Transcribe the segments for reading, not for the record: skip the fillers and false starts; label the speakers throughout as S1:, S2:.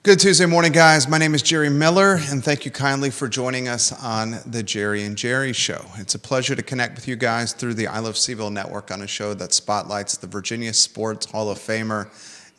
S1: Good Tuesday morning, guys. My name is Jerry Miller, and thank you kindly for joining us on the Jerry and Jerry Show. It's a pleasure to connect with you guys through the I Love CVille Network on a show that spotlights the Virginia Sports Hall of Famer,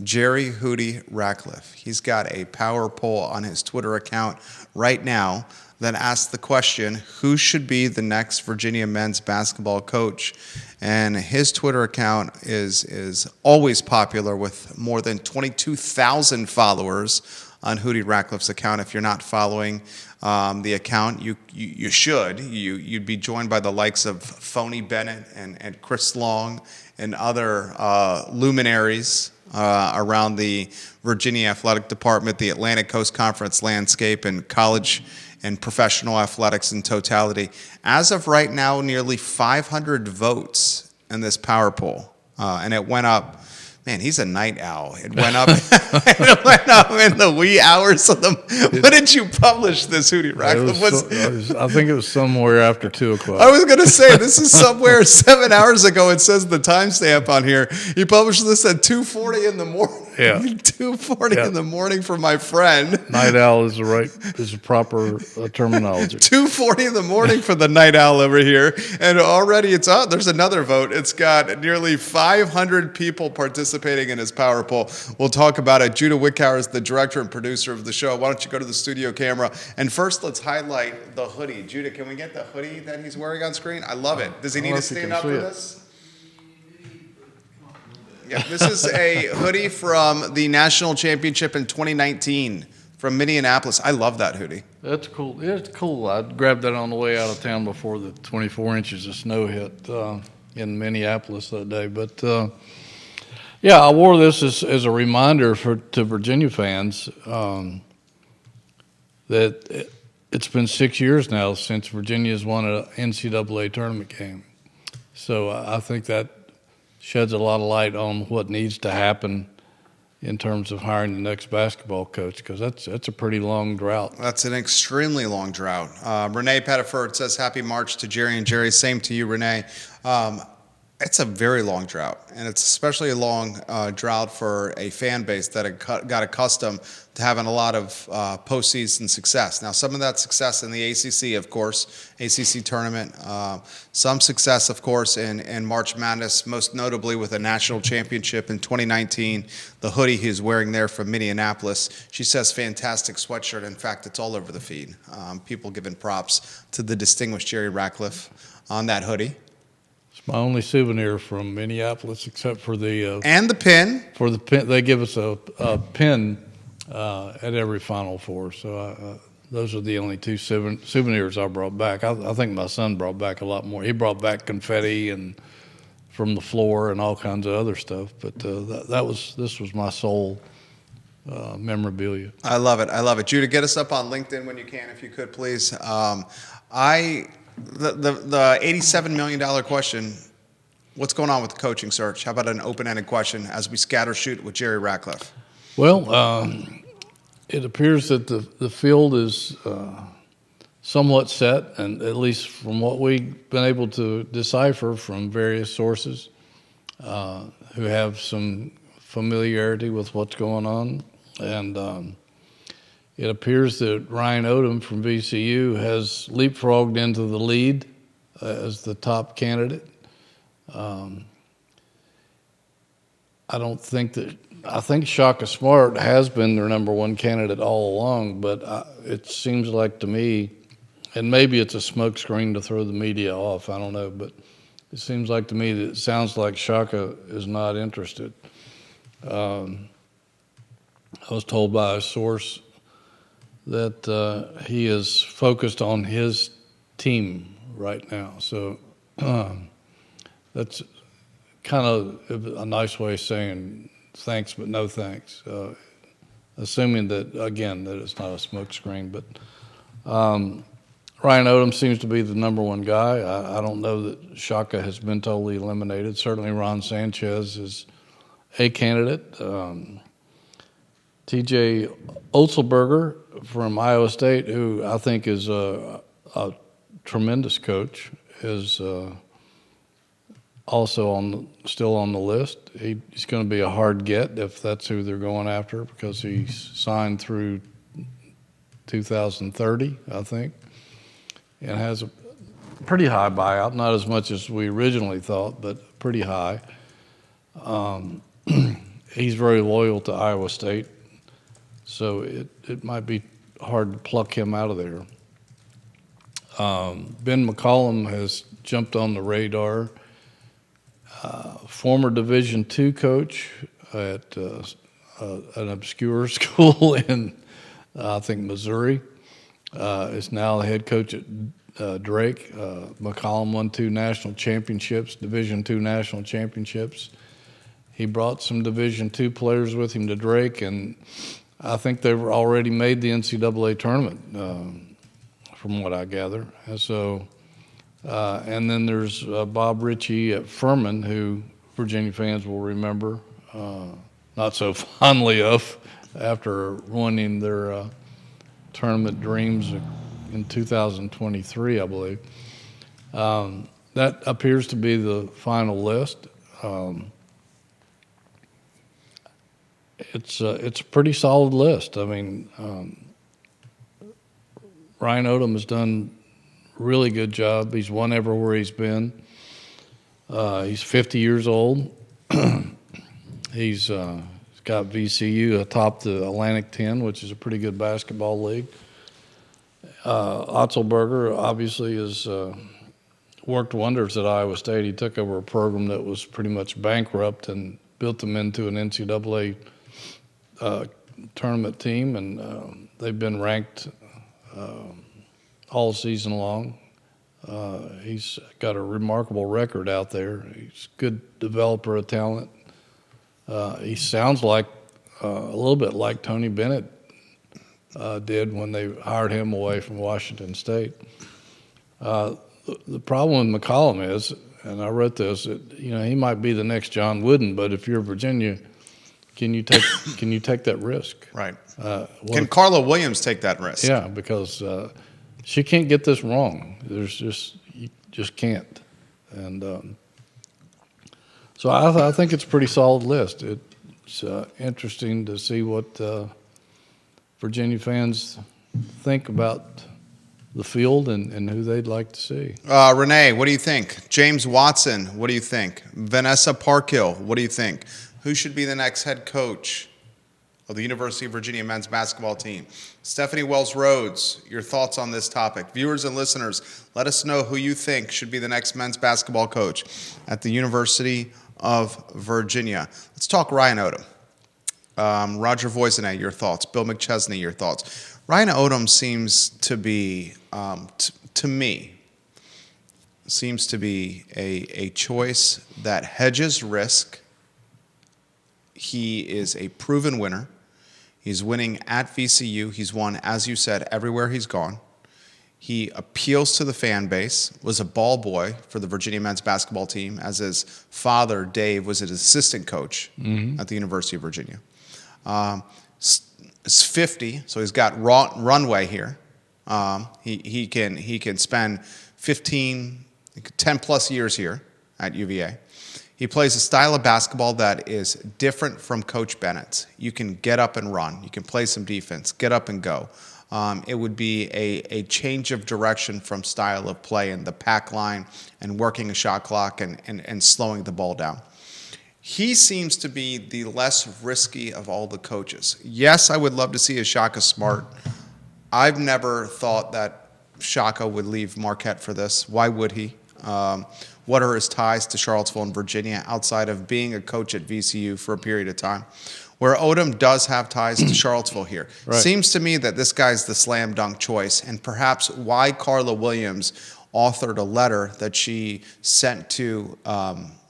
S1: Jerry Hootie Ratcliffe. He's got a power poll on his Twitter account right now that asks the question, who should be the next Virginia men's basketball coach? And his Twitter account is always popular with more than 22,000 followers on Hootie Ratcliffe's account. If you're not following the account, you should. You'd be joined by the likes of Phony Bennett and Chris Long and other luminaries around the Virginia Athletic Department, the Atlantic Coast Conference landscape, and college and professional athletics in totality. As of right now, nearly 500 votes in this power poll, and it went up. Man, he's a night owl. It went up. It went up in the wee hours of the. When did you publish this, Hootie Ratcliffe?
S2: I think it was somewhere after 2 o'clock.
S1: I was going to say this is somewhere 7 hours ago. It says the timestamp on here. He published this at 2:40 in the morning.
S2: Yeah,
S1: 2:40 in the morning for my friend.
S2: Night owl is the proper terminology.
S1: 2:40 in the morning for the night owl over here, and already it's out. There's another vote. It's got nearly 500 people participating in his power poll. We'll talk about it. Judah Wickhauer is the director and producer of the show. Why don't you go to the studio camera? And first, let's highlight the hoodie. Judah, can we get the hoodie that he's wearing on screen? I love it. Does he need to stand up for this? Yeah, this is a hoodie from the national championship in 2019 from Minneapolis. I love that hoodie.
S2: That's cool. It's cool. I grabbed that on the way out of town before the 24 inches of snow hit in Minneapolis that day. But yeah, I wore this as a reminder to Virginia fans that it's been 6 years now since Virginia's won an NCAA tournament game. So I think that sheds a lot of light on what needs to happen in terms of hiring the next basketball coach, because that's a pretty long drought.
S1: That's an extremely long drought. Renee Pettiford says, happy March to Jerry and Jerry. Same to you, Renee. It's a very long drought, and it's especially a long drought for a fan base that had got accustomed to having a lot of postseason success. Now, some of that success in the ACC, of course, ACC tournament, some success, of course, in March Madness, most notably with a national championship in 2019, the hoodie he's wearing there from Minneapolis. She says, fantastic sweatshirt. In fact, it's all over the feed. People giving props to the distinguished Jerry Ratcliffe on that hoodie.
S2: My only souvenir from Minneapolis, except for the
S1: and the pin.
S2: For the pin, they give us a pin at every Final Four. So those are the only two souvenirs I brought back. I think my son brought back a lot more. He brought back confetti and from the floor and all kinds of other stuff. But this was my sole memorabilia.
S1: I love it. I love it. Judah, get us up on LinkedIn when you can, if you could, please. The $87 million question, what's going on with the coaching search? How about an open-ended question as we scatter shoot with Jerry Ratcliffe?
S2: Well, it appears that the field is somewhat set, and at least from what we've been able to decipher from various sources who have some familiarity with what's going on. And it appears that Ryan Odom from VCU has leapfrogged into the lead as the top candidate. I think Shaka Smart has been their number one candidate all along, but it seems like to me, and maybe it's a smokescreen to throw the media off, I don't know, but it seems like to me that it sounds like Shaka is not interested. I was told by a source that he is focused on his team right now. So that's kind of a nice way of saying thanks, but no thanks. Assuming that, again, that it's not a smokescreen. But Ryan Odom seems to be the number one guy. I don't know that Shaka has been totally eliminated. Certainly Ron Sanchez is a candidate. T.J. Otzelberger from Iowa State, who I think is a tremendous coach, is also still on the list. He's going to be a hard get if that's who they're going after, because he's signed through 2030, I think, and has a pretty high buyout. Not as much as we originally thought, but pretty high. He's very loyal to Iowa State, so it might be hard to pluck him out of there. Ben McCollum has jumped on the radar. Former Division II coach at an obscure school in, I think, Missouri, is now the head coach at Drake. McCollum won 2 national championships, Division II national championships. He brought some Division II players with him to Drake, and I think they've already made the NCAA tournament, from what I gather. And so, and then there's Bob Ritchie at Furman, who Virginia fans will remember not so fondly of after ruining their tournament dreams in 2023, I believe. That appears to be the final list. It's a pretty solid list. I mean, Ryan Odom has done a really good job. He's won everywhere he's been. He's 50 years old. He's got VCU atop the Atlantic 10, which is a pretty good basketball league. Otzelberger obviously has worked wonders at Iowa State. He took over a program that was pretty much bankrupt and built them into an NCAA tournament team, and they've been ranked all season long. He's got a remarkable record out there. He's a good developer of talent. He sounds like a little bit like Tony Bennett did when they hired him away from Washington State. The problem with McCollum is, and I wrote this, that, he might be the next John Wooden, but if you're Virginia, can you take that risk?
S1: Right. Can Carla Williams take that risk?
S2: Yeah, because she can't get this wrong. You just can't. And so I think it's a pretty solid list. It's interesting to see what Virginia fans think about the field and who they'd like to see.
S1: Renee, what do you think? James Watson, what do you think? Vanessa Parkhill, what do you think? Who should be the next head coach of the University of Virginia men's basketball team? Stephanie Wells Rhodes, your thoughts on this topic. Viewers and listeners, let us know who you think should be the next men's basketball coach at the University of Virginia. Let's talk Ryan Odom. Roger Voisinay, your thoughts. Bill McChesney, your thoughts. Ryan Odom seems to be, to me, seems to be a choice that hedges risk. He is a proven winner. He's winning at VCU. He's won, as you said, everywhere he's gone. He appeals to the fan base, was a ball boy for the Virginia men's basketball team, as his father, Dave, was an assistant coach at the University of Virginia. He's 50, so he's got runway here. He can spend 10 plus years here at UVA. He plays a style of basketball that is different from Coach Bennett's. You can get up and run. You can play some defense, get up and go. It would be a change of direction from style of play in the pack line and working a shot clock and slowing the ball down. He seems to be the less risky of all the coaches. Yes, I would love to see a Shaka Smart. I've never thought that Shaka would leave Marquette for this. Why would he? What are his ties to Charlottesville and Virginia outside of being a coach at VCU for a period of time? Where Odom does have ties to Charlottesville here. Right. Seems to me that this guy's the slam dunk choice, and perhaps why Carla Williams authored a letter that she sent to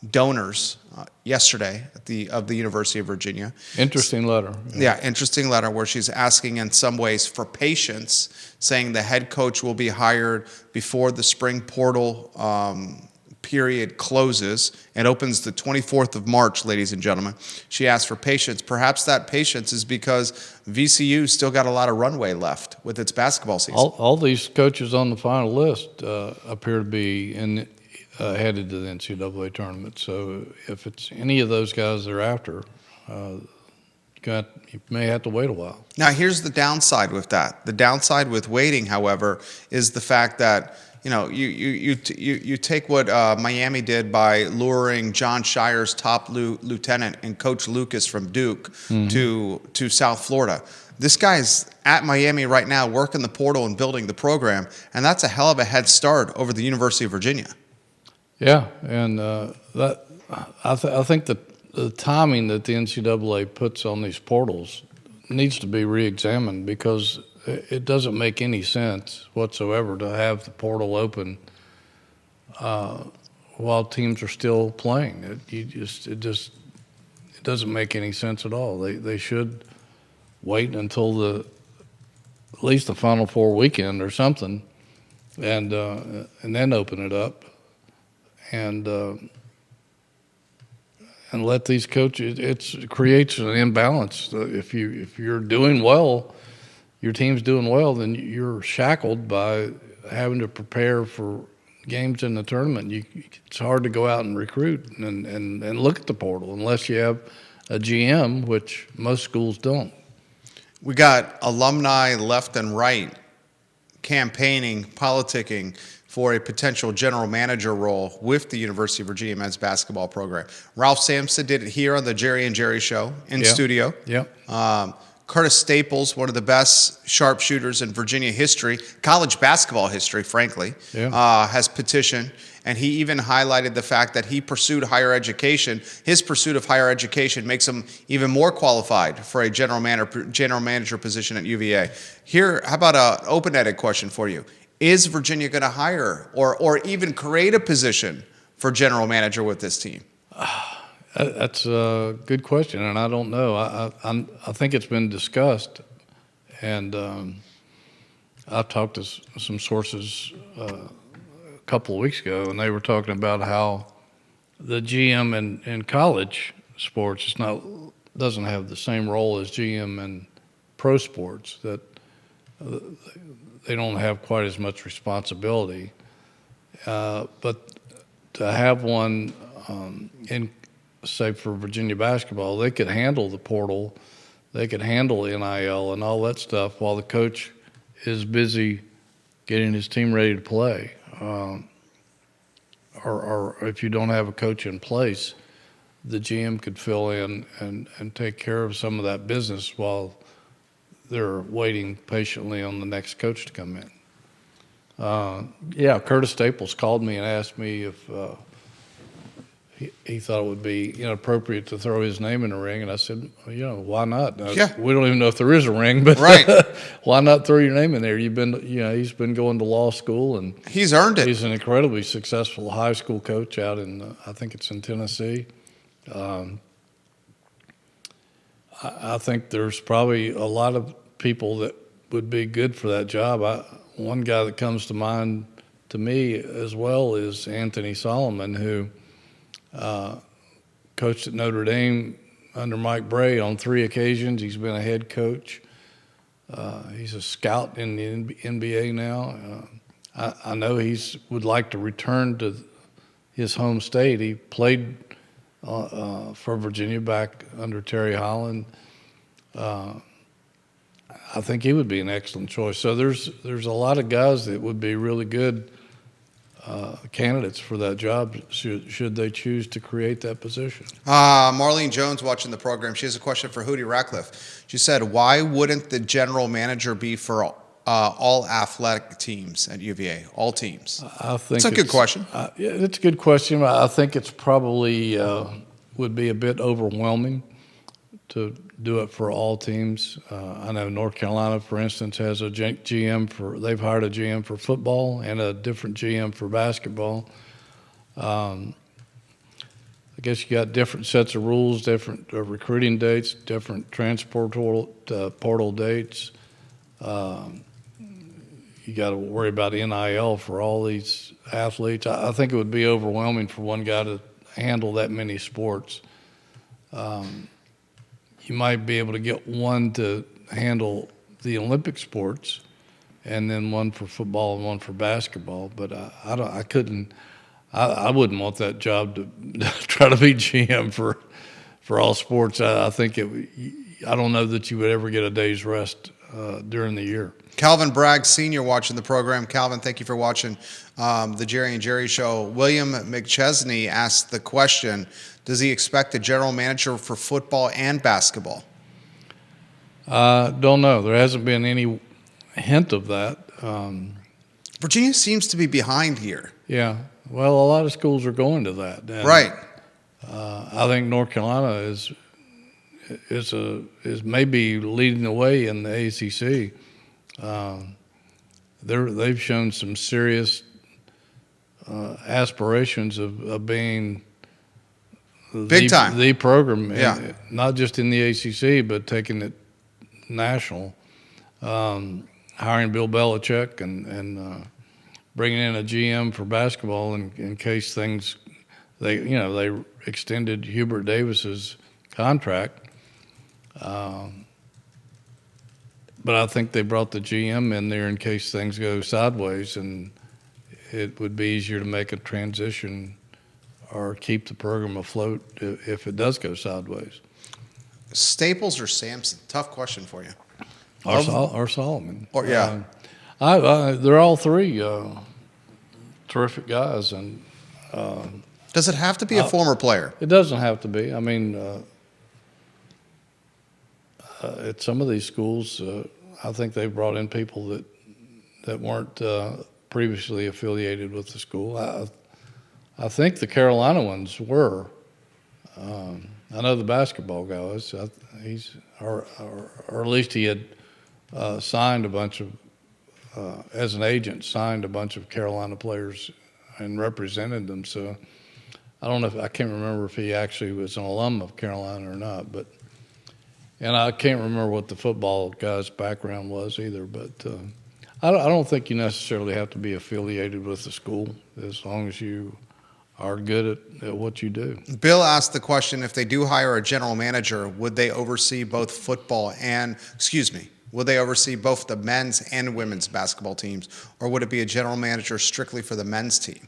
S1: donors yesterday of the University of Virginia.
S2: Interesting letter.
S1: Yeah, interesting letter where she's asking in some ways for patience, saying the head coach will be hired before the spring portal period closes and opens the 24th of March, ladies and gentlemen. She asked for patience. Perhaps that patience is because VCU still got a lot of runway left with its basketball season.
S2: All these coaches on the final list appear to be headed to the NCAA tournament. So if it's any of those guys they're after, you may have to wait a while.
S1: Now, here's the downside with that. The downside with waiting, however, is the fact that you take what Miami did by luring John Shire's top lieutenant and Coach Lucas from Duke to South Florida. This guy's at Miami right now working the portal and building the program, and that's a hell of a head start over the University of Virginia.
S2: Yeah, and I think that the timing that the NCAA puts on these portals needs to be reexamined, because it doesn't make any sense whatsoever to have the portal open while teams are still playing. It doesn't make any sense at all. They should wait until at least the Final Four weekend or something, and then open it up and let these coaches. It creates an imbalance. If you're doing well, your team's doing well, then you're shackled by having to prepare for games in the tournament. It's hard to go out and recruit and look at the portal unless you have a GM, which most schools don't.
S1: We got alumni left and right campaigning, politicking for a potential general manager role with the University of Virginia men's basketball program. Ralph Sampson did it here on the Jerry and Jerry show in studio.
S2: Yeah.
S1: Curtis Staples, one of the best sharpshooters in Virginia history, college basketball history, frankly, has petitioned. And he even highlighted the fact that he pursued higher education. His pursuit of higher education makes him even more qualified for a general manager position at UVA. Here, how about an open-ended question for you? Is Virginia going to hire or even create a position for general manager with this team?
S2: That's a good question, and I don't know. I think it's been discussed, and I talked to some sources a couple of weeks ago, and they were talking about how the GM in college sports doesn't have the same role as GM in pro sports, that they don't have quite as much responsibility. But to have one say for Virginia basketball, they could handle the portal, they could handle NIL and all that stuff while the coach is busy getting his team ready to play. Or if you don't have a coach in place, the GM could fill in and take care of some of that business while they're waiting patiently on the next coach to come in. Curtis Staples called me and asked me if he thought it would be inappropriate to throw his name in the ring, and I said, why not? We don't even know if there is a ring, but why not throw your name in there? He's been going to law school, and
S1: he's earned it.
S2: He's an incredibly successful high school coach out in I think it's in Tennessee. I think there's probably a lot of people that would be good for that job. One guy that comes to mind to me as well is Anthony Solomon, who coached at Notre Dame under Mike Bray on 3 occasions. He's been a head coach. He's a scout in the NBA now. I know he would like to return to his home state. He played for Virginia back under Terry Holland. I think he would be an excellent choice. So there's a lot of guys that would be really good candidates for that job should they choose to create that position.
S1: Marlene Jones watching the program. She has a question for Hootie Ratcliffe. She said, why wouldn't the general manager be for all athletic teams at UVA, all teams?
S2: I think
S1: it's a good question.
S2: It's a good question. I think it's probably would be a bit overwhelming to do it for all teams. I know North Carolina, for instance, has a GM they've hired a GM for football and a different GM for basketball. I guess you got different sets of rules, different recruiting dates, different transport portal dates. You got to worry about NIL for all these athletes. I think it would be overwhelming for one guy to handle that many sports. You might be able to get one to handle the Olympic sports, and then one for football and one for basketball. But I I wouldn't want that job to try to be GM for all sports. I think I don't know that you would ever get a day's rest during the year.
S1: Calvin Bragg Sr. watching the program. Calvin, thank you for watching the Jerry and Jerry show. William McChesney asked the question, does he expect a general manager for football and basketball?
S2: Don't know. There hasn't been any hint of that.
S1: Virginia seems to be behind here.
S2: Yeah. Well, a lot of schools are going to that. And,
S1: right.
S2: I think North Carolina is maybe leading the way in the ACC. They've shown some serious aspirations of being
S1: big time
S2: the program,
S1: yeah.
S2: Not just in the ACC, but taking it national. Hiring Bill Belichick and bringing in a GM for basketball in case things they extended Hubert Davis's contract. But I think they brought the GM in there in case things go sideways, and it would be easier to make a transition or keep the program afloat if it does go sideways.
S1: Staples or Sampson? Tough question for you.
S2: Or Solomon.
S1: Or yeah.
S2: They're all three terrific guys, and
S1: does it have to be a former player?
S2: It doesn't have to be. I mean, at some of these schools, I think they've brought in people that weren't previously affiliated with the school. I think the Carolina ones were. I know the basketball guy was. Or at least he had signed a bunch of, as an agent, signed a bunch of Carolina players and represented them. So I don't know I can't remember if he actually was an alum of Carolina or not, and I can't remember what the football guy's background was either. But I don't think you necessarily have to be affiliated with the school as long as you are good at what you do.
S1: Bill asked the question, if they do hire a general manager, would they oversee both would they oversee both the men's and women's basketball teams, or would it be a general manager strictly for the men's team?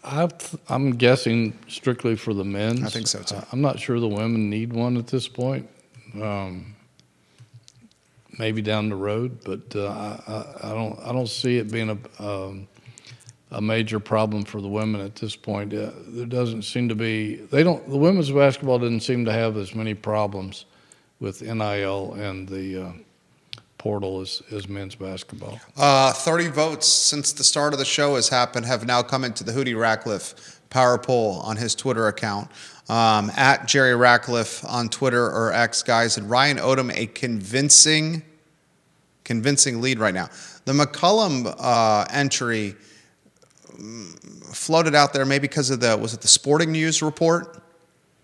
S2: I'm guessing strictly for the men's.
S1: I think so too.
S2: I'm not sure the women need one at this point. Maybe down the road, but I don't see it being a major problem for the women at this point. There doesn't seem to be. The women's basketball didn't seem to have as many problems with NIL and the portal as men's basketball.
S1: 30 votes since the start of the show have now come into the Hootie Ratcliffe Power Poll on his Twitter account. At Jerry Ratcliffe on Twitter or X, guys, and Ryan Odom a convincing lead right now. The McCollum entry floated out there maybe because of the Sporting News report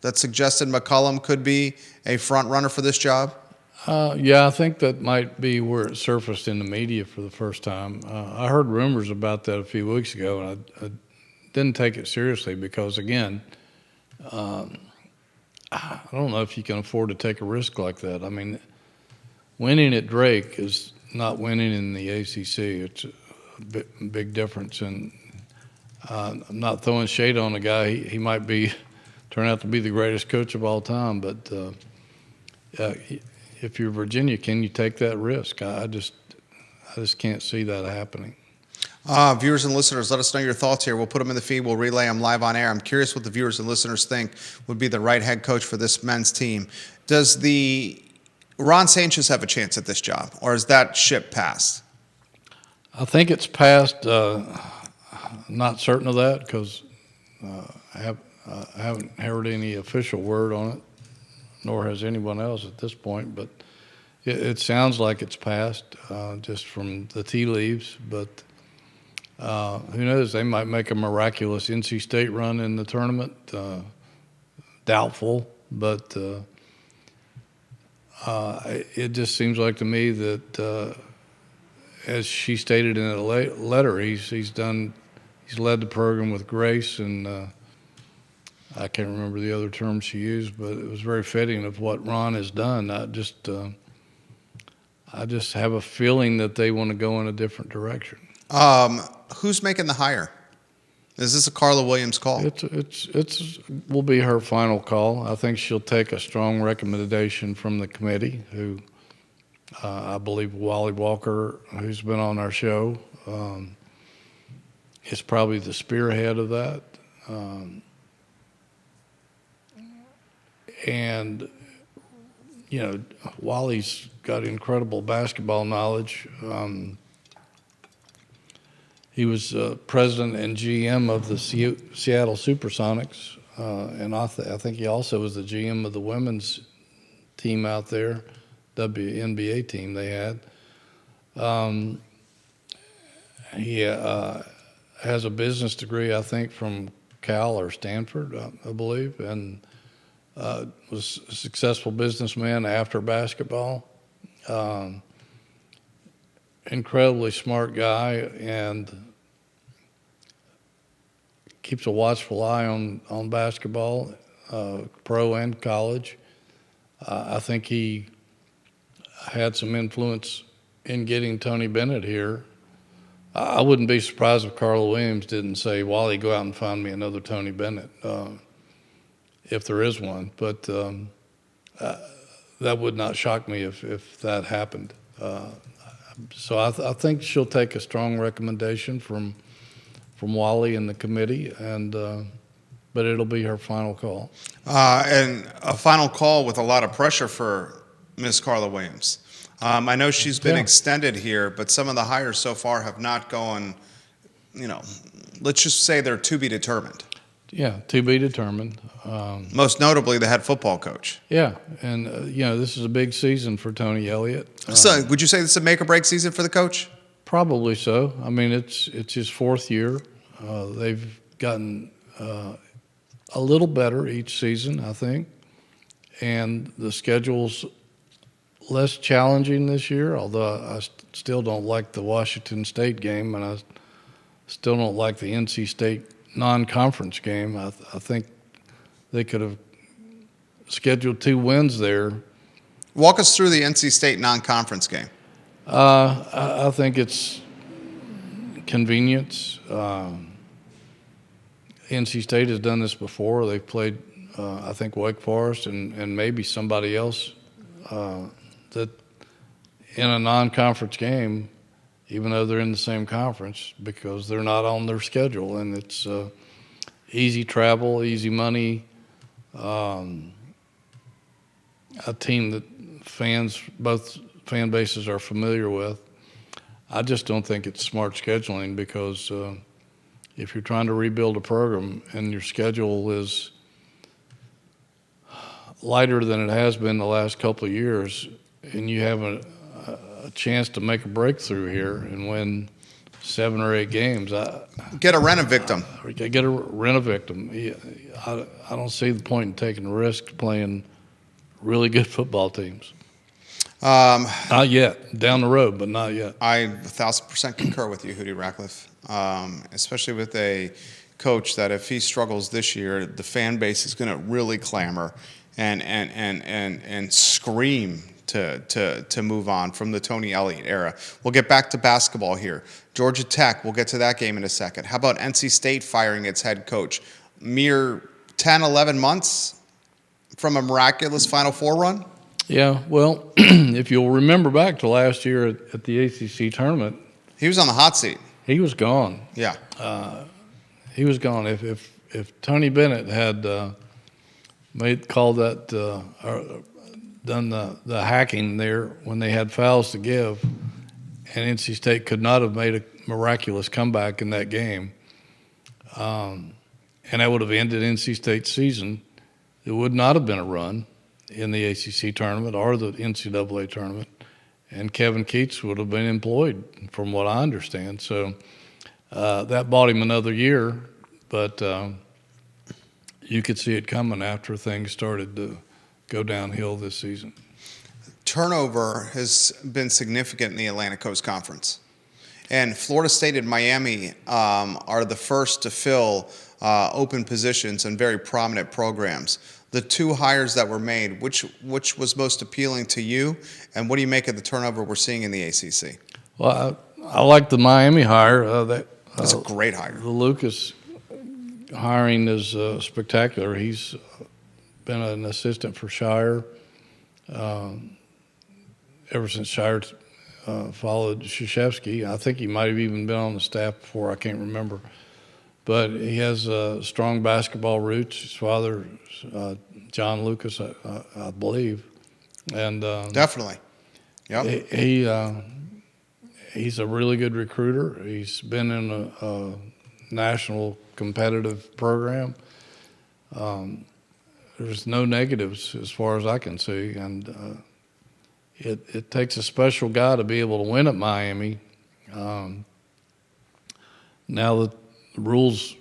S1: that suggested McCollum could be a front runner for this job?
S2: Yeah, I think that might be where it surfaced in the media for the first time. I heard rumors about that a few weeks ago, and I didn't take it seriously because, again, I don't know if you can afford to take a risk like that. I mean, winning at Drake is not winning in the ACC. It's a big difference, and I'm not throwing shade on a guy. He might turn out to be the greatest coach of all time, but if you're Virginia, can you take that risk? I just can't see that happening.
S1: Viewers and listeners, let us know your thoughts here. We'll put them in the feed. We'll relay them live on air. I'm curious what the viewers and listeners think would be the right head coach for this men's team. Does Ron Sanchez have a chance at this job, or is that ship passed?
S2: I think it's passed. Not certain of that because I haven't heard any official word on it, nor has anyone else at this point. But it sounds like it's passed just from the tea leaves. But who knows? They might make a miraculous NC State run in the tournament. Doubtful, but it just seems like to me that, as she stated in a letter, he's led the program with grace, and I can't remember the other term she used, but it was very fitting of what Ron has done. I just have a feeling that they want to go in a different direction.
S1: Who's making the hire? Is this a Carla Williams call?
S2: It's will be her final call. I think she'll take a strong recommendation from the committee, who I believe Wally Walker, who's been on our show, is probably the spearhead of that. And Wally's got incredible basketball knowledge. He was president and GM of the Seattle Supersonics, and I think he also was the GM of the women's team out there, WNBA team they had. He has a business degree, I think, from Cal or Stanford, I believe, and was a successful businessman after basketball. Incredibly smart guy, and keeps a watchful eye on basketball, pro and college. I think he had some influence in getting Tony Bennett here. I wouldn't be surprised if Carla Williams didn't say, "Wally, go out and find me another Tony Bennett," if there is one. But that would not shock me if that happened. So I think she'll take a strong recommendation from Wally and the committee, but it'll be her final call.
S1: And a final call with a lot of pressure for Ms. Carla Williams. I know she's been extended here, but some of the hires so far have not gone, let's just say they're to be determined.
S2: Yeah, to be determined.
S1: Most notably, the head football coach.
S2: Yeah, and this is a big season for Tony Elliott.
S1: So, would you say this is a make or break season for the coach?
S2: Probably so. I mean, it's his fourth year. They've gotten a little better each season, I think, and the schedule's less challenging this year. Although I still don't like the Washington State game, and I still don't like the NC State non-conference game. I think they could have scheduled 2 wins there.
S1: Walk us through the NC State non-conference game.
S2: I think it's convenience. NC State has done this before. They've played, I think, Wake Forest and maybe somebody else that in a non-conference game, even though they're in the same conference, because they're not on their schedule. And it's easy travel, easy money, a team that both fan bases are familiar with. I just don't think it's smart scheduling, because if you're trying to rebuild a program and your schedule is lighter than it has been the last couple of years, and you have a chance to make a breakthrough here and win 7 or 8 games,
S1: get a rent-a-victim.
S2: Get a rent-a-victim. I don't see the point in taking a risk playing really good football teams. Not yet. Down the road, but not yet.
S1: I 1,000% concur with you, Hootie Ratcliffe, especially with a coach that if he struggles this year, the fan base is going to really clamor and scream to move on from the Tony Elliott era. We'll get back to basketball here. Georgia Tech, we'll get to that game in a second. How about NC State firing its head coach? Mere 10, 11 months from a miraculous Final Four run?
S2: Yeah, well, if you'll remember back to last year at the ACC tournament,
S1: he was on the hot seat.
S2: He was gone.
S1: Yeah.
S2: He was gone. If Tony Bennett had called that or done the hacking there when they had fouls to give, and NC State could not have made a miraculous comeback in that game, and that would have ended NC State's season. It would not have been a run in the ACC tournament or the NCAA tournament, and Kevin Keatts would have been employed, from what I understand. So that bought him another year, but you could see it coming after things started to go downhill this season.
S1: Turnover has been significant in the Atlantic Coast Conference. And Florida State and Miami are the first to fill open positions in very prominent programs. The 2 hires that were made, which was most appealing to you, and what do you make of the turnover we're seeing in the ACC?
S2: Well, I like the Miami hire.
S1: That's a great hire.
S2: The Lucas hiring is spectacular. He's been an assistant for Shire ever since Shire followed Krzyzewski. I think he might have even been on the staff before. I can't remember. But he has strong basketball roots. His father, John Lucas, I believe. And
S1: Definitely. Yep.
S2: He's a really good recruiter. He's been in a national competitive program. There's no negatives as far as I can see, and it takes a special guy to be able to win at Miami. Now that the rules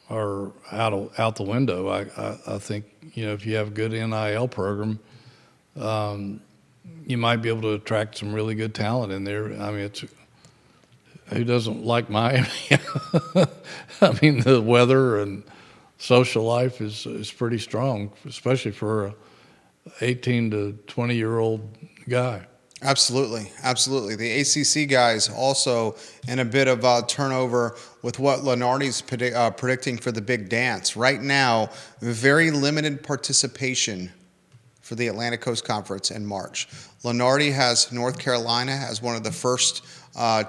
S2: are out the window, I think if you have a good NIL program, you might be able to attract some really good talent in there. I mean, who doesn't like Miami? I mean, the weather and social life is pretty strong, especially for a 18 to 20-year-old guy.
S1: Absolutely, absolutely. The ACC guys also in a bit of turnover with what Lenardi's predicting for the big dance. Right now, very limited participation for the Atlantic Coast Conference in March. Lenardi has North Carolina as one of the first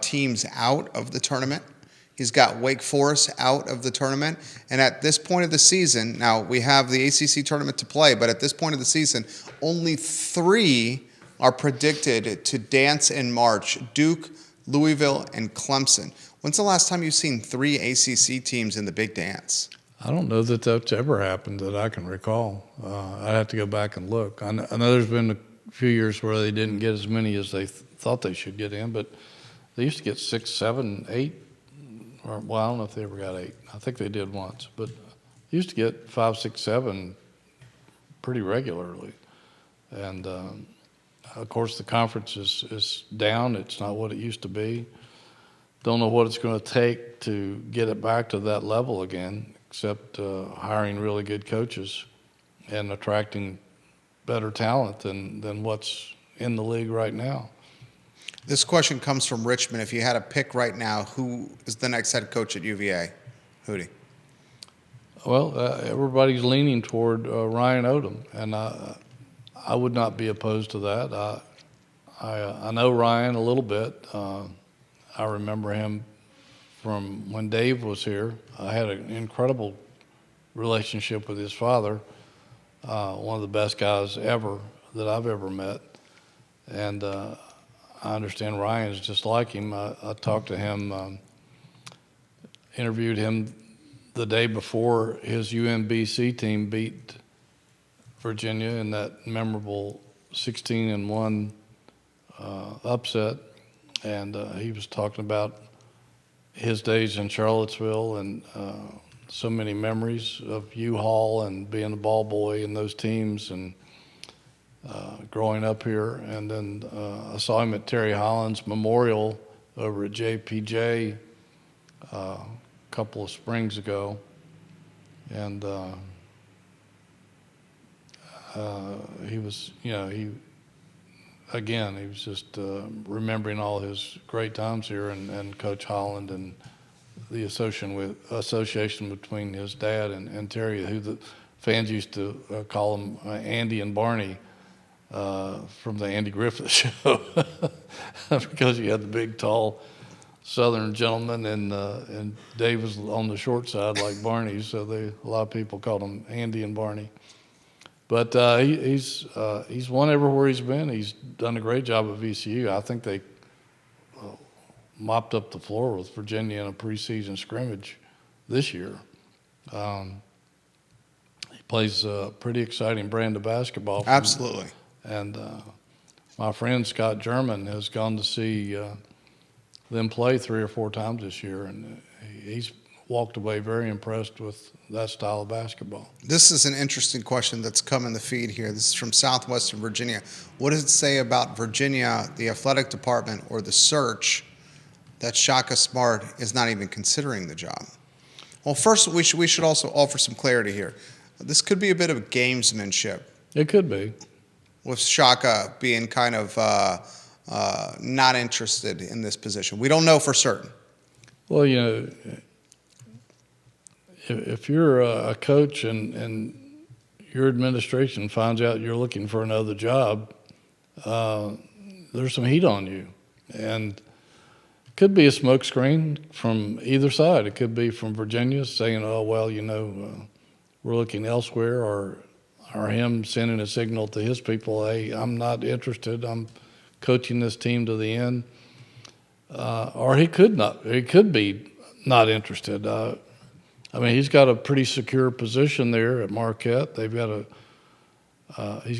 S1: teams out of the tournament. He's got Wake Forest out of the tournament. And at this point of the season, now we have the ACC tournament to play, but at this point of the season, only 3 are predicted to dance in March: Duke, Louisville, and Clemson. When's the last time you've seen 3 ACC teams in the big dance?
S2: I don't know that that's ever happened that I can recall. I'd have to go back and look. I know there's been a few years where they didn't get as many as they thought they should get in, but they used to get 6, 7, 8. Well, I don't know if they ever got 8. I think they did once, but they used to get 5, 6, 7 pretty regularly. And of course, the conference is down. It's not what it used to be. Don't know what it's going to take to get it back to that level again, except hiring really good coaches and attracting better talent than what's in the league right now.
S1: This question comes from Richmond. If you had a pick right now, who is the next head coach at UVA? Hootie.
S2: Well, everybody's leaning toward Ryan Odom, and I would not be opposed to that. I know Ryan a little bit. I remember him from when Dave was here. I had an incredible relationship with his father, one of the best guys ever that I've ever met. And I understand Ryan's just like him. I talked to him, interviewed him the day before his UMBC team beat Virginia in that memorable 16-1 upset. And he was talking about his days in Charlottesville and so many memories of U-Haul and being a ball boy in those teams and growing up here. And then I saw him at Terry Holland's memorial over at JPJ a couple of springs ago. And he was, he was just remembering all his great times here and Coach Holland and the association between his dad and Terry, who the fans used to call him Andy and Barney from the Andy Griffith Show because he had the big, tall Southern gentleman and Dave was on the short side like Barney, so a lot of people called him Andy and Barney. But he's won everywhere he's been. He's done a great job at VCU. I think they mopped up the floor with Virginia in a preseason scrimmage this year. He plays a pretty exciting brand of basketball.
S1: Absolutely.
S2: And my friend Scott German has gone to see them play 3 or 4 times this year, and he's walked away very impressed with that style of basketball.
S1: This is an interesting question that's come in the feed here. This is from Southwestern Virginia. What does it say about Virginia, the athletic department, or the search that Shaka Smart is not even considering the job? Well, first, we should also offer some clarity here. This could be a bit of gamesmanship.
S2: It could be.
S1: With Shaka being kind of not interested in this position. We don't know for certain.
S2: Well, if you're a coach and your administration finds out you're looking for another job, there's some heat on you. And it could be a smokescreen from either side. It could be from Virginia saying, oh, well, we're looking elsewhere, or him sending a signal to his people, hey, I'm not interested. I'm coaching this team to the end. Or he could be not interested. He's got a pretty secure position there at Marquette. He's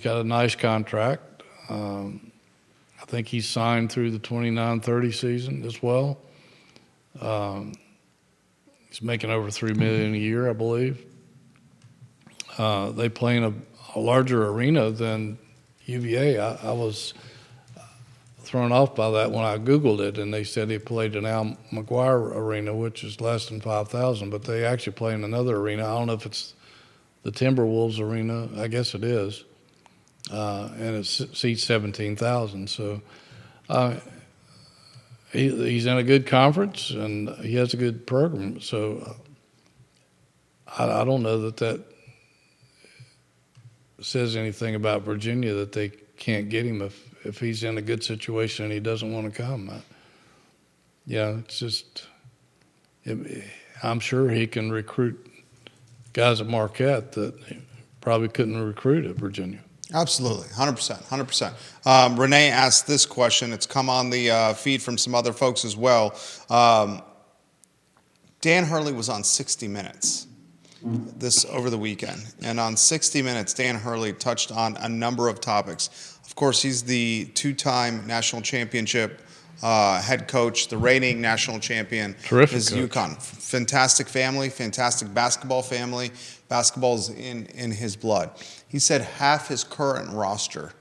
S2: got a nice contract. I think he's signed through the 29-30 season as well. He's making over $3 million a year, I believe. They play in a larger arena than UVA. I was thrown off by that when I Googled it, and they said he played in Al McGuire Arena, which is less than 5,000, but they actually play in another arena. I don't know if it's the Timberwolves Arena. I guess it is. And it seats 17,000. So he's in a good conference, and he has a good program. So I don't know that says anything about Virginia that they can't get him if he's in a good situation and he doesn't want to come. It's just I'm sure he can recruit guys at Marquette that probably couldn't recruit at Virginia.
S1: Absolutely, 100%, 100%. Renee asked this question. It's come on the feed from some other folks as well. Dan Hurley was on 60 Minutes over the weekend. And on 60 Minutes, Dan Hurley touched on a number of topics. Of course, he's the two-time national championship head coach, the reigning national champion.
S2: Terrific
S1: is
S2: coach.
S1: UConn. Fantastic family, fantastic basketball family. Basketball's in his blood. He said half his current roster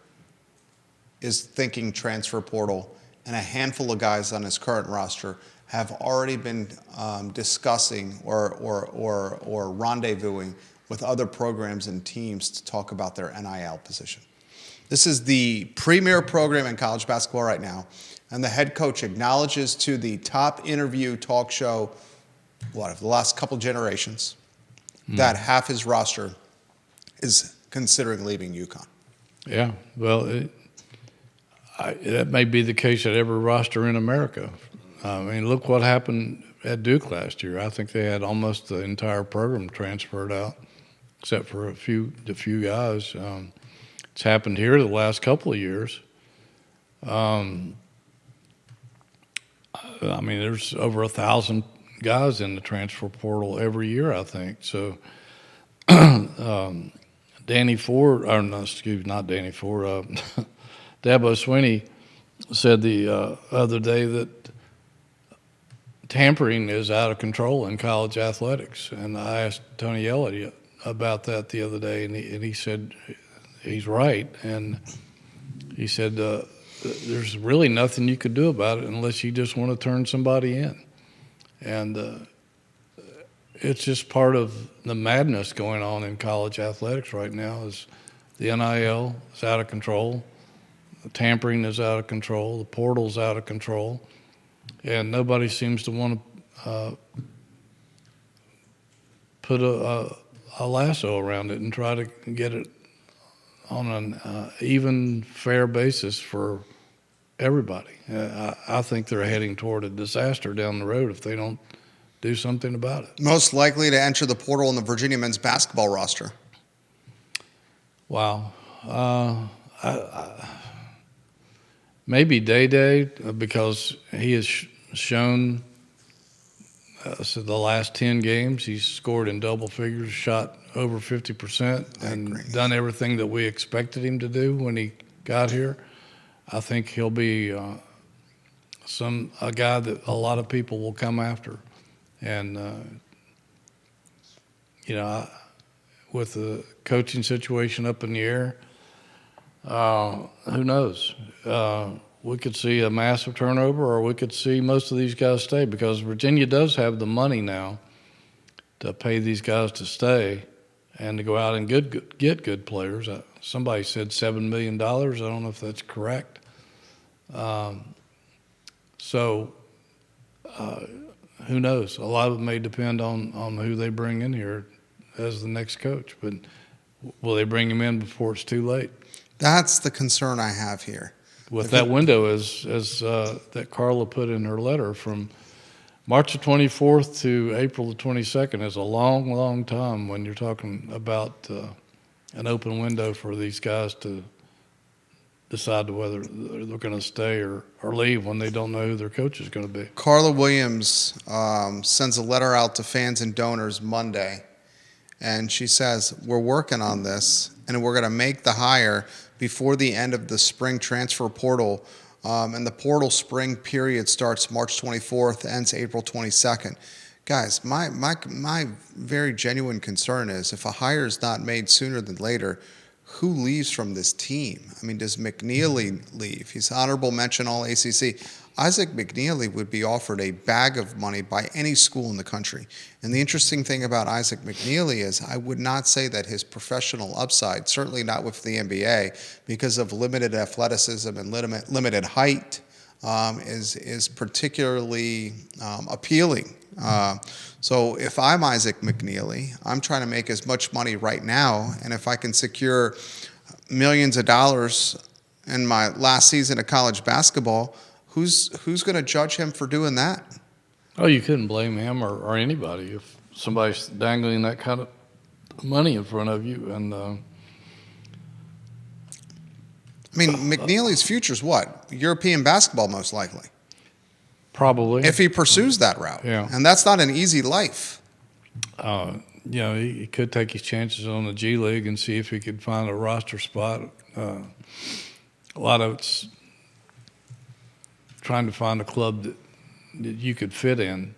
S1: is thinking transfer portal, and a handful of guys on his current roster have already been discussing or rendezvousing with other programs and teams to talk about their NIL position. This is the premier program in college basketball right now, and the head coach acknowledges to the top interview talk show, of the last couple generations, that half his roster is considering leaving UConn.
S2: Yeah, well, that may be the case at every roster in America. Look what happened at Duke last year. I think they had almost the entire program transferred out, except for a few guys. It's happened here the last couple of years. There's over 1,000 guys in the transfer portal every year, I think. So, Danny Ford, or no, excuse, not Danny Ford, Dabo Swinney said the other day that tampering is out of control in college athletics. And I asked Tony Elliott about that the other day, and he said he's right. And he said there's really nothing you could do about it unless you just want to turn somebody in. And it's just part of the madness going on in college athletics right now. Is the NIL is out of control, the tampering is out of control, the portal's out of control, and nobody seems to want to put a lasso around it and try to get it on an even, fair basis for everybody. I think they're heading toward a disaster down the road if they don't do something about it.
S1: Most likely to enter the portal in the Virginia men's basketball roster.
S2: Wow. Maybe Day, because he has shown the last 10 games, he's scored in double figures, shot over 50%, and done everything that we expected him to do when he got here. I think he'll be a guy that a lot of people will come after. And, with the coaching situation up in the air, who knows? We could see a massive turnover, or we could see most of these guys stay, because Virginia does have the money now to pay these guys to stay and to go out and get good players. Somebody said $7 million. I don't know if that's correct. who knows? A lot of it may depend on who they bring in here as the next coach. But will they bring him in before it's too late?
S1: That's the concern I have here.
S2: With that window, as that Carla put in her letter, from March the 24th to April the 22nd is a long, long time when you're talking about an open window for these guys to decide whether they're going to stay or leave when they don't know who their coach is going to be.
S1: Carla Williams sends a letter out to fans and donors Monday, and she says, we're working on this, and we're going to make the hire before the end of the spring transfer portal. And the portal spring period starts March 24th, ends April 22nd. Guys, my very genuine concern is if a hire is not made sooner than later, who leaves from this team? I mean, does McNeely leave? He's honorable mention all ACC. Isaac McNeely would be offered a bag of money by any school in the country. And the interesting thing about Isaac McNeely is I would not say that his professional upside, certainly not with the NBA, because of limited athleticism and limited height, is particularly appealing. So if I'm Isaac McNeely, I'm trying to make as much money right now, and if I can secure millions of dollars in my last season of college basketball, who's going to judge him for doing that?
S2: Oh, you couldn't blame him or anybody if somebody's dangling that kind of money in front of you. And
S1: I mean, McNeely's future's what? European basketball, most likely.
S2: Probably.
S1: If he pursues that route.
S2: Yeah.
S1: And that's not an easy life.
S2: He could take his chances on the G League and see if he could find a roster spot. A lot of it's trying to find a club that you could fit in.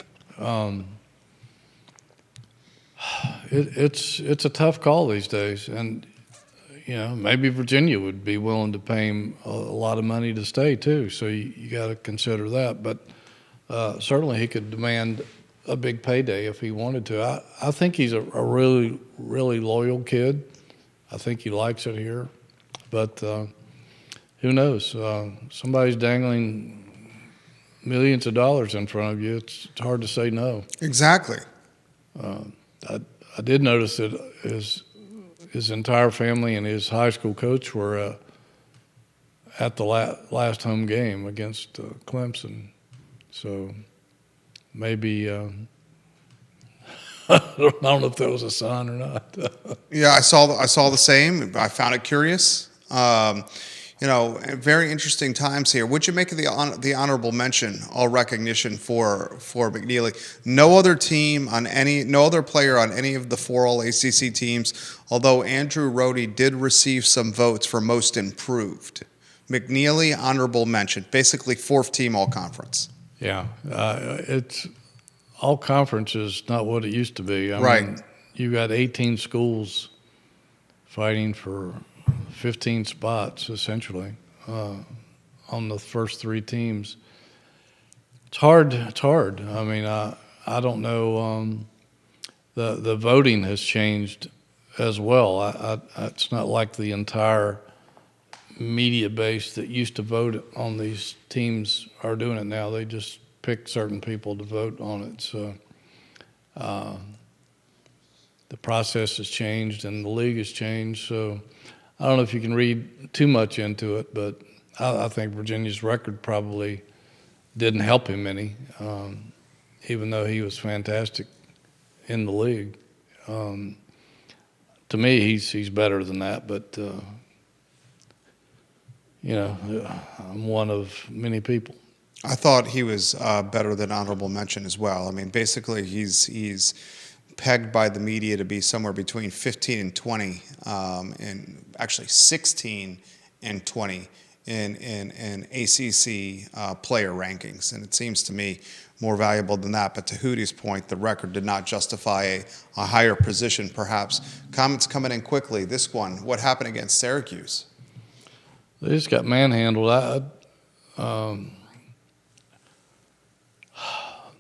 S2: It's a tough call these days, and maybe Virginia would be willing to pay him a lot of money to stay too. So you got to consider that. But certainly he could demand a big payday if he wanted to. I think he's a really, really loyal kid. I think he likes it here, but who knows? Somebody's dangling millions of dollars in front of you. It's hard to say no.
S1: Exactly.
S2: I did notice that his entire family and his high school coach were at the last home game against Clemson. So maybe I don't know if that was a sign or not.
S1: Yeah, I saw the same. I found it curious. Very interesting times here. What'd you make of the honorable mention, all recognition for McNeely? No other player on any of the 4 All ACC teams, although Andrew Rohde did receive some votes for most improved. McNeely, honorable mention, basically 4th team all conference.
S2: Yeah, it's all conference is not what it used to be. I mean, you got 18 schools fighting for 15 spots, essentially, on the first 3 teams. It's hard. I mean, I don't know. The voting has changed as well. It's not like the entire media base that used to vote on these teams are doing it now. They just pick certain people to vote on it. So the process has changed and the league has changed. So I don't know if you can read too much into it, but I think Virginia's record probably didn't help him any, even though he was fantastic in the league. To me, he's better than that, but I'm one of many people.
S1: I thought he was better than honorable mention as well. I mean, basically, he's pegged by the media to be somewhere between 15 and 20, and actually 16 and 20 in ACC player rankings. And it seems to me more valuable than that. But to Hootie's point, the record did not justify a higher position, perhaps. Comments coming in quickly. This one, what happened against Syracuse?
S2: They just got manhandled. I've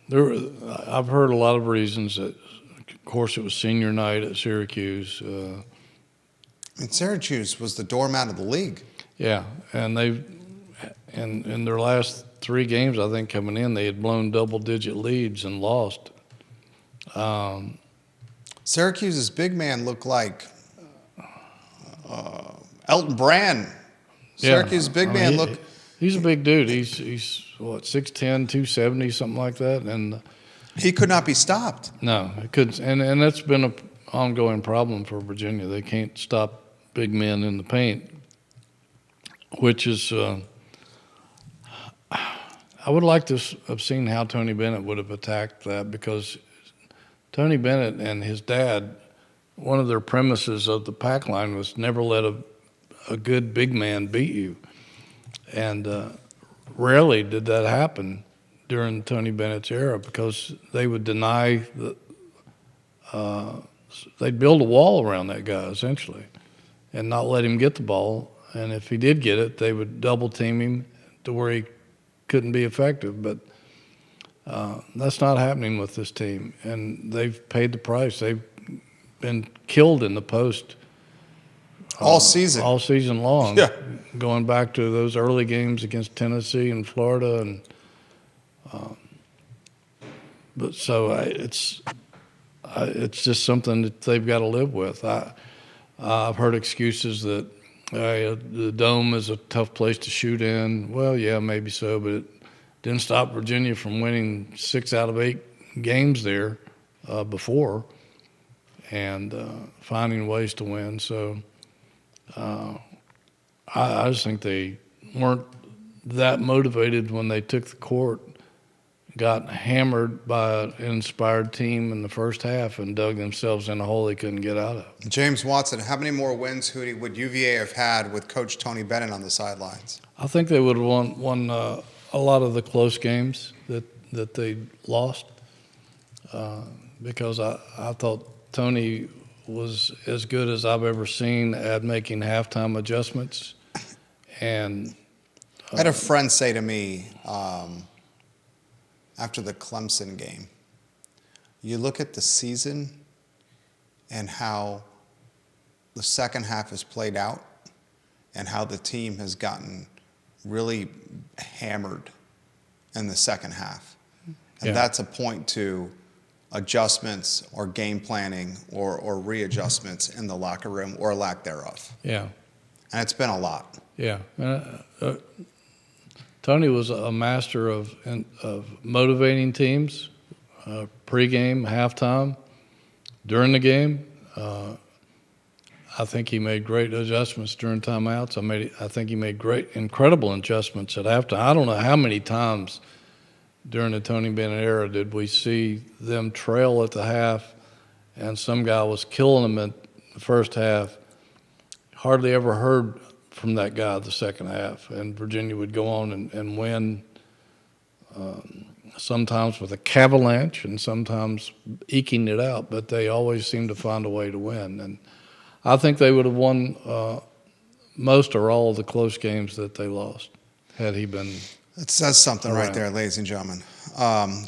S2: heard a lot of reasons. That, of course, it was senior night at Syracuse.
S1: And Syracuse was the doormat of the league.
S2: Yeah, and they And in their last 3 games, I think coming in, they had blown double-digit leads and lost.
S1: Syracuse's big man looked like Elton Brand. Syracuse's big man looked.
S2: He's a big dude. He's what, 6'10", 270, something like that, and
S1: He could not be stopped.
S2: no, it couldn't. And that's been an ongoing problem for Virginia. They can't stop big men in the paint, which is. I would like to have seen how Tony Bennett would have attacked that, because Tony Bennett and his dad, one of their premises of the pack line was never let a good big man beat you. And rarely did that happen during Tony Bennett's era, because they would deny they'd build a wall around that guy essentially and not let him get the ball. And if he did get it, they would double team him to where he couldn't be effective. But that's not happening with this team, and they've paid the price. They've been killed in the post
S1: All season
S2: long.
S1: Yeah.
S2: Going back to those early games against Tennessee and Florida, and but so it's just something that they've got to live with. I've heard excuses that the Dome is a tough place to shoot in. Well, yeah, maybe so, but it didn't stop Virginia from winning 6 out of 8 games there before, and finding ways to win. So I just think they weren't that motivated when they took the court, got hammered by an inspired team in the first half, and dug themselves in a hole they couldn't get out of.
S1: James Watson, how many more wins would UVA have had with Coach Tony Bennett on the sidelines?
S2: I think they would have won a lot of the close games that they lost, because I thought Tony was as good as I've ever seen at making halftime adjustments. And
S1: I had a friend say to me after the Clemson game, you look at the season and how the second half has played out and how the team has gotten really hammered in the second half. And that's a point to adjustments or game planning or readjustments in the locker room or lack thereof.
S2: Yeah.
S1: And it's been a lot.
S2: Yeah. Tony was a master of motivating teams, pregame, halftime, during the game. I think he made great adjustments during timeouts. I think he made incredible adjustments at halftime. I don't know how many times during the Tony Bennett era did we see them trail at the half, and some guy was killing them in the first half. Hardly ever heard from that guy the second half, and Virginia would go on and win, sometimes with a cavalanche and sometimes eking it out, but they always seemed to find a way to win. And I think they would have won most or all of the close games that they lost had he been.
S1: It says something
S2: around.
S1: right there, ladies and gentlemen.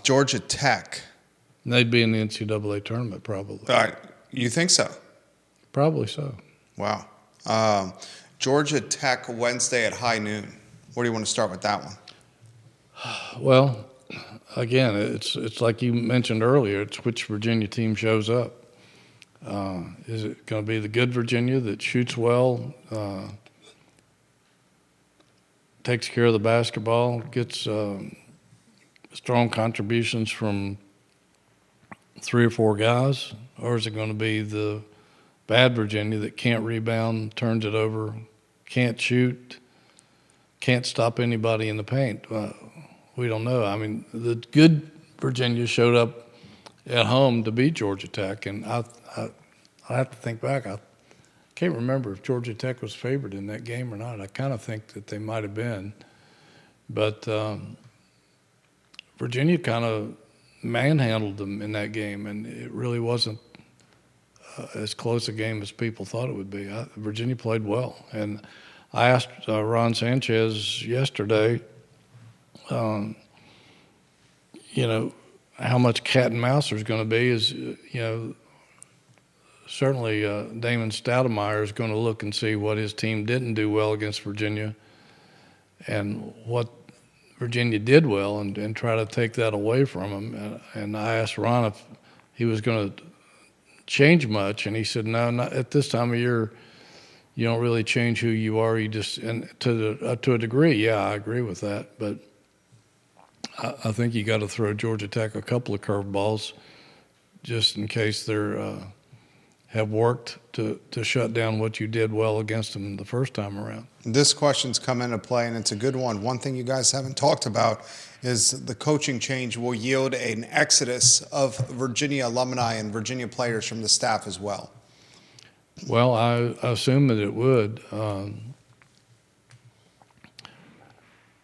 S1: Georgia Tech.
S2: And they'd be in the NCAA tournament probably.
S1: You think so?
S2: Probably so.
S1: Wow. Georgia Tech Wednesday at high noon. Where do you want to start with that one?
S2: Well, again, it's like you mentioned earlier. It's which Virginia team shows up. Is it going to be the good Virginia that shoots well, takes care of the basketball, gets strong contributions from 3 or 4 guys, or is it going to be the bad Virginia that can't rebound, turns it over, can't shoot, can't stop anybody in the paint? We don't know. I mean, the good Virginia showed up at home to beat Georgia Tech, and I have to think back. I can't remember if Georgia Tech was favored in that game or not. I kind of think that they might have been. But Virginia kind of manhandled them in that game, and it really wasn't as close a game as people thought it would be. Virginia played well. And I asked Ron Sanchez yesterday, how much cat and mouse there's going to be. Certainly Damon Stoudemire is going to look and see what his team didn't do well against Virginia and what Virginia did well, and try to take that away from him. And I asked Ron if he was going to change much, and he said, no, not at this time of year. You don't really change who you are. You just, and to a degree, yeah, I agree with that. But I think you got to throw Georgia Tech a couple of curveballs, just in case they're have worked to shut down what you did well against them the first time around.
S1: This question's come into play, and it's a good one. One thing you guys haven't talked about is the coaching change will yield an exodus of Virginia alumni and Virginia players from the staff as well.
S2: Well, I assume that it would.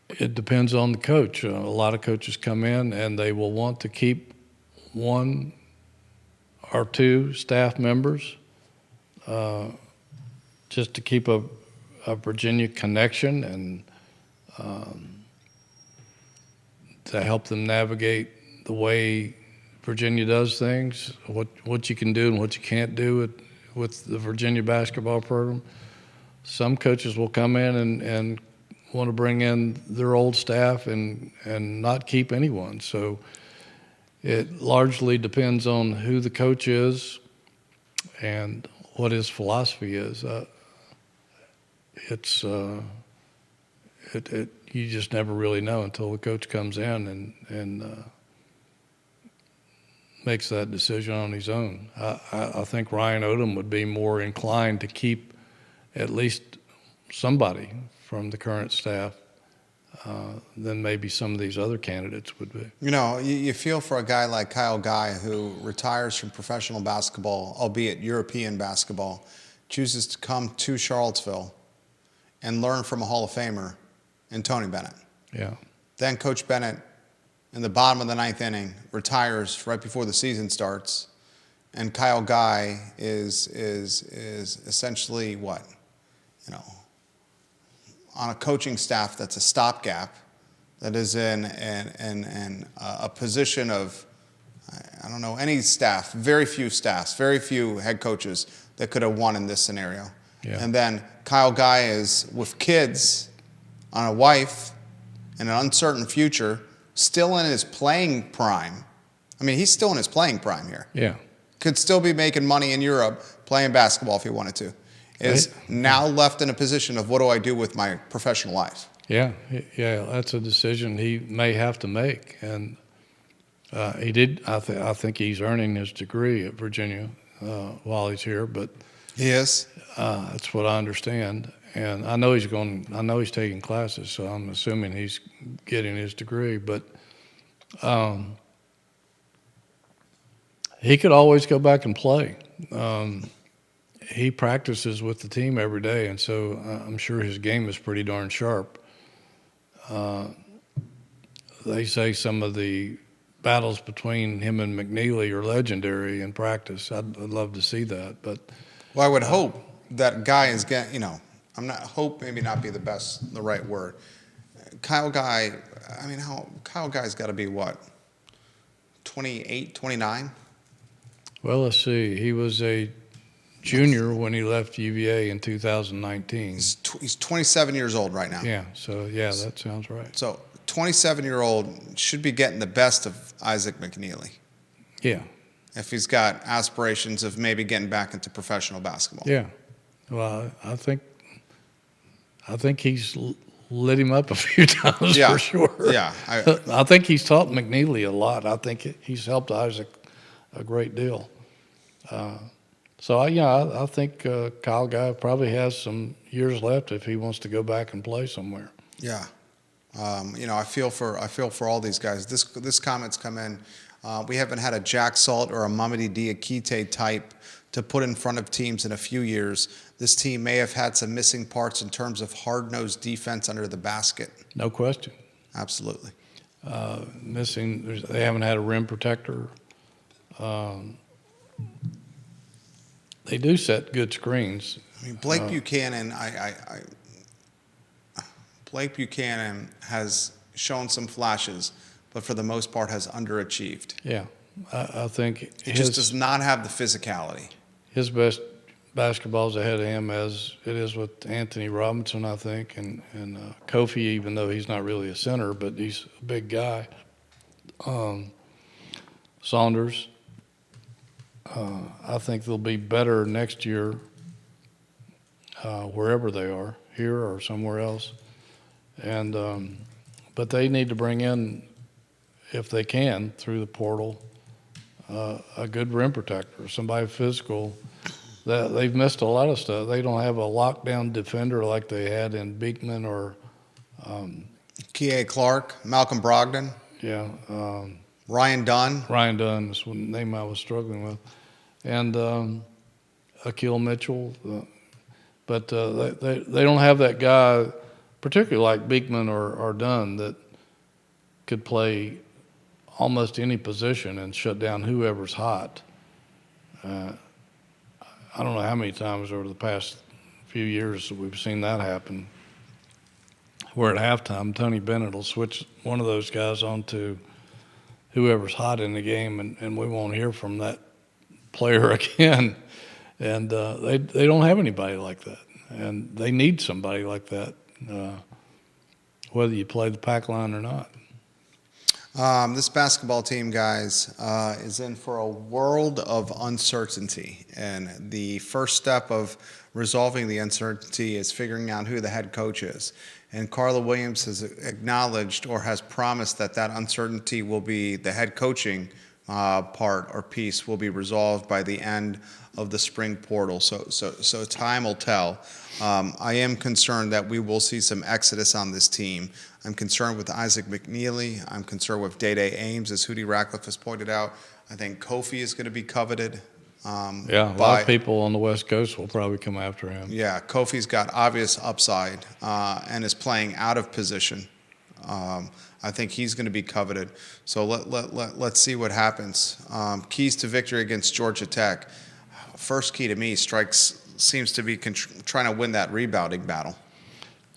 S2: It depends on the coach. A lot of coaches come in and they will want to keep one or two staff members just to keep a Virginia connection and to help them navigate the way Virginia does things, what you can do and what you can't do with the Virginia basketball program. Some coaches will come in and want to bring in their old staff and not keep anyone. So it largely depends on who the coach is and what his philosophy is. You just never really know until the coach comes in and makes that decision on his own. I think Ryan Odom would be more inclined to keep at least somebody from the current staff than maybe some of these other candidates would be.
S1: You know, you feel for a guy like Kyle Guy, who retires from professional basketball, albeit European basketball, chooses to come to Charlottesville and learn from a Hall of Famer in Tony Bennett.
S2: Yeah.
S1: Then Coach Bennett, in the bottom of the ninth inning, retires right before the season starts, and Kyle Guy is essentially what? You know, on a coaching staff that's a stopgap, that is in a position of, I don't know, any staff, very few staffs, very few head coaches that could have won in this scenario.
S2: Yeah.
S1: And then Kyle Guy is with kids, on a wife, and an uncertain future, still in his playing prime. I mean, he's still in his playing prime here.
S2: Yeah.
S1: Could still be making money in Europe playing basketball if he wanted to. Is now left in a position of, what do I do with my professional life?
S2: Yeah, that's a decision he may have to make, and he did. I think he's earning his degree at Virginia while he's here, but
S1: He is.
S2: that's what I understand. And I know he's going. I know he's taking classes, so I'm assuming he's getting his degree. But he could always go back and play. He practices with the team every day, and so I'm sure his game is pretty darn sharp. They say some of the battles between him and McNeely are legendary in practice. I'd love to see that, but
S1: Well, I would hope that Guy is getting, you know, hope maybe not be the right word. Kyle Guy, I mean, Kyle Guy's got to be what, 28, 29?
S2: well, let's see. He was a junior when he left UVA in 2019.
S1: He's 27 years old right now.
S2: Yeah, so yeah, that sounds right.
S1: So 27-year-old should be getting the best of Isaac McNeely
S2: Yeah,
S1: if he's got aspirations of maybe getting back into professional basketball.
S2: yeah. Well, I think he's lit him up a few times for sure.
S1: Yeah.
S2: I think he's taught McNeely a lot. I think he's helped Isaac a great deal. So I think Kyle Guy probably has some years left if he wants to go back and play somewhere.
S1: Yeah. You know, I feel for all these guys. This comment's come in. We haven't had a Jack Salt or a Mamadi Diakite type to put in front of teams in a few years. This team may have had some missing parts in terms of hard-nosed defense under the basket.
S2: No question.
S1: Absolutely.
S2: Missing. They haven't had a rim protector. They do set good screens.
S1: I mean, Blake Buchanan. Blake Buchanan has shown some flashes, but for the most part has underachieved.
S2: Yeah, I think
S1: He just does not have the physicality.
S2: His best basketball's ahead of him as it is with Anthony Robinson, I think, and Kofi, even though he's not really a center, but he's a big guy. Saunders, I think they'll be better next year wherever they are, here or somewhere else. And but they need to bring in, if they can, through the portal, a good rim protector, somebody physical. That they've missed a lot of stuff. They don't have a lockdown defender like they had in Beekman or
S1: Kie Clark, Malcolm Brogdon, Ryan Dunn.
S2: Ryan Dunn is the name I was struggling with, and Akil Mitchell. But they don't have that guy, particularly like Beekman or Dunn, that could play almost any position and shut down whoever's hot. I don't know how many times over the past few years that we've seen that happen, where at halftime Tony Bennett will switch one of those guys onto whoever's hot in the game, and we won't hear from that player again. And they don't have anybody like that, and they need somebody like that, whether you play the pack line or not.
S1: This basketball team, guys, is in for a world of uncertainty. And the first step of resolving the uncertainty is figuring out who the head coach is. And Carla Williams has acknowledged or has promised that uncertainty will be the head coaching part or piece will be resolved by the end of the spring portal. So time will tell. I am concerned that we will see some exodus on this team. I'm concerned with Isaac McNeely. I'm concerned with Day-Day Ames, as Hootie Ratcliffe has pointed out. I think Kofi is going to be coveted.
S2: A lot of people on the West Coast will probably come after him.
S1: Yeah, Kofi's got obvious upside and is playing out of position. I think he's going to be coveted. So let's see what happens. Keys to victory against Georgia Tech. First key to me, Strikes seems to be trying to win that rebounding battle.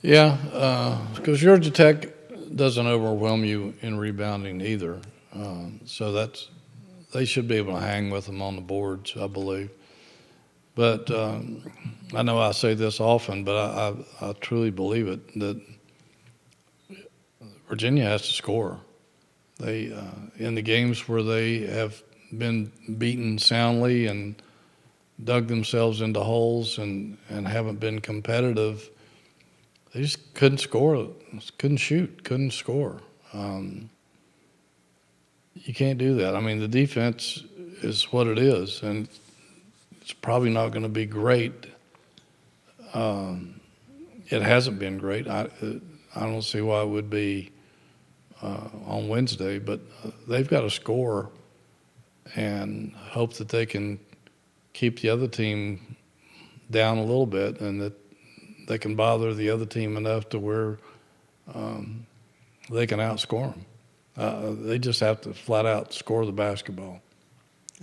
S2: Yeah, because Georgia Tech doesn't overwhelm you in rebounding either. So they should be able to hang with them on the boards, I believe. But I know I say this often, but I truly believe it, that Virginia has to score. They in the games where they have been beaten soundly and dug themselves into holes and haven't been competitive, they just couldn't score, couldn't shoot, couldn't score. You can't do that. I mean, the defense is what it is, and it's probably not going to be great. It hasn't been great. I don't see why it would be on Wednesday, but they've got to score and hope that they can keep the other team down a little bit and that they can bother the other team enough to where they can outscore them. They just have to flat out score the basketball.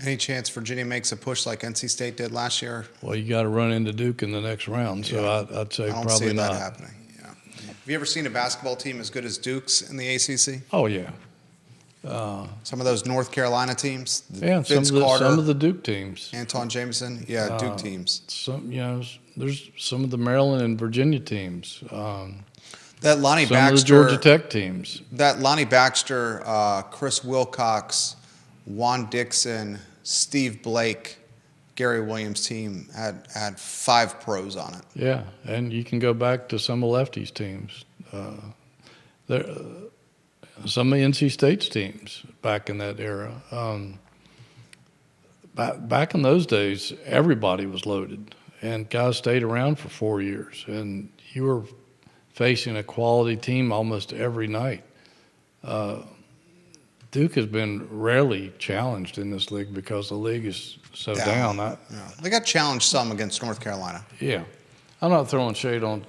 S1: Any chance Virginia makes a push like NC State did last year?
S2: Well, you got to run into Duke in the next round, so
S1: yeah.
S2: I'd say
S1: I don't
S2: probably
S1: see
S2: not.
S1: that happening. Yeah. Have you ever seen a basketball team as good as Duke's in the ACC?
S2: Oh yeah.
S1: Some of those North Carolina teams.
S2: Yeah,
S1: Vince
S2: some
S1: Carter,
S2: of the Duke teams.
S1: Anton Jameson. Yeah, Duke teams.
S2: There's some of the Maryland and Virginia teams.
S1: That Lonnie
S2: some
S1: Baxter,
S2: of the Georgia Tech teams.
S1: That Lonnie Baxter, Chris Wilcox, Juan Dixon, Steve Blake, Gary Williams team had 5 pros on it.
S2: Yeah, and you can go back to some of Lefty's teams. Some of NC State's teams back in that era. Back in those days, everybody was loaded, and guys stayed around for 4 years, and you were facing a quality team almost every night. Duke has been rarely challenged in this league because the league is so down.
S1: They got challenged some against North Carolina.
S2: Yeah. I'm not throwing shade on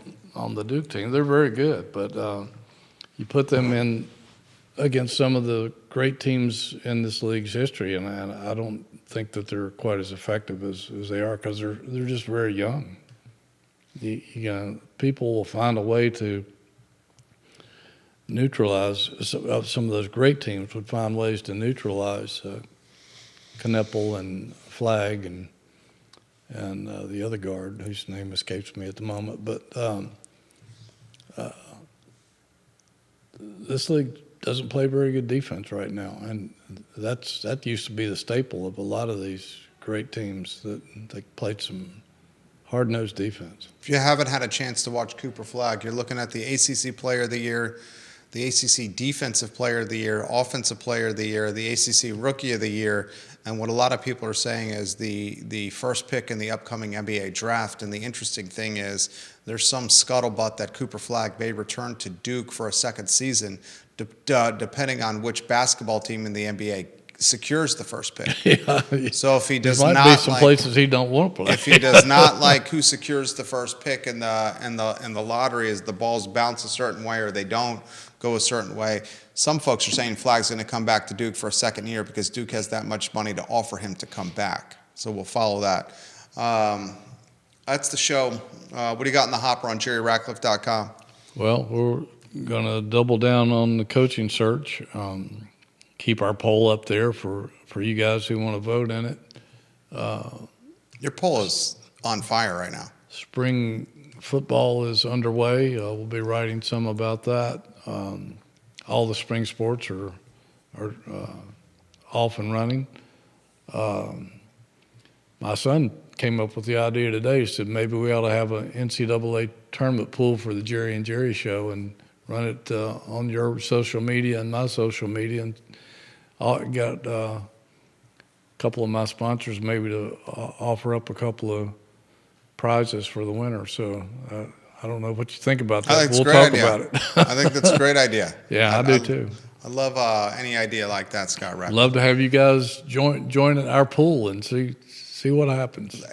S2: the Duke team. They're very good, but you put them in against some of the great teams in this league's history, and I don't think that they're quite as effective as they are because they're just very young. People will find a way to neutralize. Some of those great teams would find ways to neutralize Kneppel and Flagg and and the other guard, whose name escapes me at the moment. But this league doesn't play very good defense right now, and that used to be the staple of a lot of these great teams that they played some hard-nosed defense.
S1: If you haven't had a chance to watch Cooper Flagg, you're looking at the ACC Player of the Year, the ACC Defensive Player of the Year, Offensive Player of the Year, the ACC Rookie of the Year, and what a lot of people are saying is the first pick in the upcoming NBA draft. And the interesting thing is there's some scuttlebutt that Cooper Flagg may return to Duke for a second season, depending on which basketball team in the NBA secures the first pick.
S2: Yeah.
S1: So if he does
S2: there
S1: not
S2: might be some
S1: like,
S2: places he don't want to play.
S1: if he does not like who secures the first pick in the lottery, as the balls bounce a certain way or they don't go a certain way, some folks are saying Flagg's going to come back to Duke for a second year because Duke has that much money to offer him to come back. So we'll follow that. That's the show. What do you got in the hopper on JerryRatcliffe.com?
S2: Well, we're going to double down on the coaching search. Keep our poll up there for you guys who want to vote in it.
S1: Your poll is on fire right now.
S2: Spring football is underway. We'll be writing some about that. All the spring sports are off and running. My son came up with the idea today. He said maybe we ought to have an NCAA tournament pool for the Jerry and Jerry show and run it on your social media and my social media. And I got a couple of my sponsors maybe to offer up a couple of prizes for the winner. So I don't know what you think about that.
S1: I think it's
S2: we'll
S1: a great
S2: talk
S1: idea.
S2: about it.
S1: I think that's a great idea.
S2: Yeah, I do too.
S1: I love any idea like that, Scott Ratcliffe.
S2: Love to have you guys join our pool and see what happens.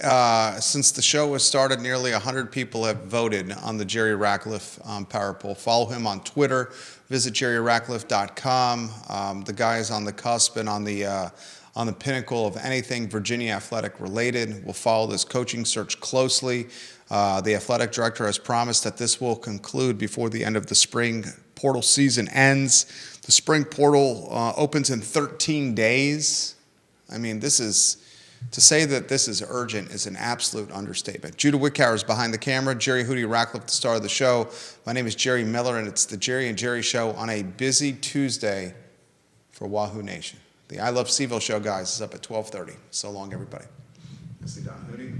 S1: Since the show was started, nearly 100 people have voted on the Jerry Ratcliffe Power Poll. Follow him on Twitter. Visit JerryRatcliffe.com. The guy is on the cusp and on the pinnacle of anything Virginia athletic related. We'll follow this coaching search closely. The athletic director has promised that this will conclude before the end of the spring portal season ends. The spring portal opens in 13 days. I mean, to say that this is urgent is an absolute understatement. Judah Wickower is behind the camera. Jerry Hootie Ratcliffe, the star of the show. My name is Jerry Miller, and it's the Jerry and Jerry Show on a busy Tuesday for Wahoo Nation. The I Love CVille show, guys, is up at 12:30. So long, everybody. Nicely done, Hootie.